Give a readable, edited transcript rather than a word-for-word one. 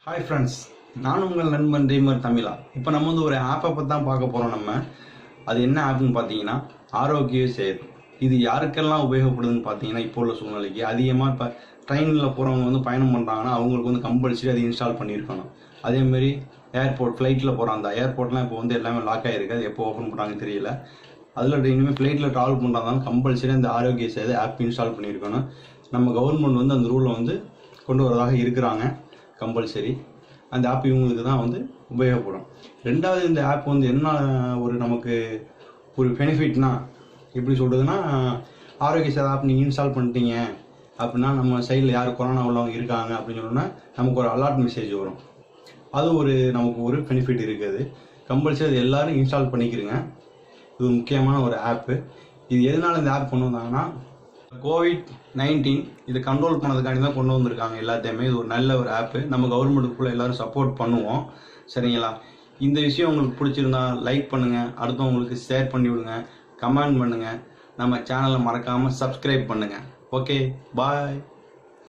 Hi friends, நான் உங்கள் நண்பன் ட்ரீமர் தமிழா. இப்போ நம்ம ஒரு ஆப்பை பற்றி தான் பார்க்க போகிறோம். அது என்ன ஆப்னு பார்த்தீங்கன்னா ஆரோக்கிய சேது. இது யாருக்கெல்லாம் உபயோகப்படுதுன்னு பார்த்தீங்கன்னா, இப்போ உள்ள சூழ்நிலைக்கு அதிகமாக இப்போ ட்ரெயினில் போகிறவங்க பயணம் பண்ணுறாங்கன்னா அவங்களுக்கு கம்பல்சரி அது இன்ஸ்டால் பண்ணியிருக்கணும். அதேமாரி ஏர்போர்ட் ஃப்ளைட்டில் போகிறாங்க. அந்த ஏர்போர்ட்லாம் இப்போ எல்லாமே லாக் ஆகிருக்கு. அது எப்போ ஓப்பன் பண்ணுறாங்கன்னு தெரியல. அதில் இனிமேல் ஃப்ளைட்டில் ட்ராவல் பண்ணுறாங்க கம்பல்சரி அந்த ஆரோக்கிய சேது ஆப் இன்ஸ்டால் பண்ணியிருக்கணும். நம்ம கவர்மெண்ட் அந்த ரூலை கொண்டு வரதாக இருக்கிறாங்க. கம்பல்சரி அந்த ஆப் இவங்களுக்கு தான் உபயோகப்படும். ரெண்டாவது, இந்த ஆப் என்ன நமக்கு ஒரு பெனிஃபிட்னா எப்படி சொல்கிறதுனா, ஆரோக்கிய சேவை ஆப் நீங்கள் இன்ஸ்டால் பண்ணிட்டீங்க அப்படின்னா நம்ம சைடில் யார் கொரோனா உள்ளவங்க இருக்காங்க அப்படின்னு சொன்னோன்னா நமக்கு ஒரு அலர்ட் மெசேஜ் வரும். அது நமக்கு ஒரு பெனிஃபிட் இருக்குது. கம்பல்சரி அது எல்லோரும் இன்ஸ்டால் பண்ணிக்கிறங்க. இது முக்கியமான ஒரு ஆப்பு. இது எதனால் இந்த ஆப் கொண்டு வந்தாங்கன்னா, COVID-19 இதை கண்ட்ரோல் பண்ணதுக்காண்டி தான் கொண்டு வந்திருக்காங்க எல்லாத்தையுமே. இது ஒரு நல்ல ஒரு ஆப்பு. நம்ம கவர்மெண்ட்டுக்குள்ளே எல்லோரும் சப்போர்ட் பண்ணுவோம். சரிங்களா? இந்த விஷயம் உங்களுக்கு பிடிச்சிருந்தா லைக் பண்ணுங்கள், அடுத்தவங்களுக்கு ஷேர் பண்ணி விடுங்க, கமெண்ட் பண்ணுங்கள், நம்ம சேனலை மறக்காமல் சப்ஸ்கிரைப் பண்ணுங்கள். ஓகே, பாய்.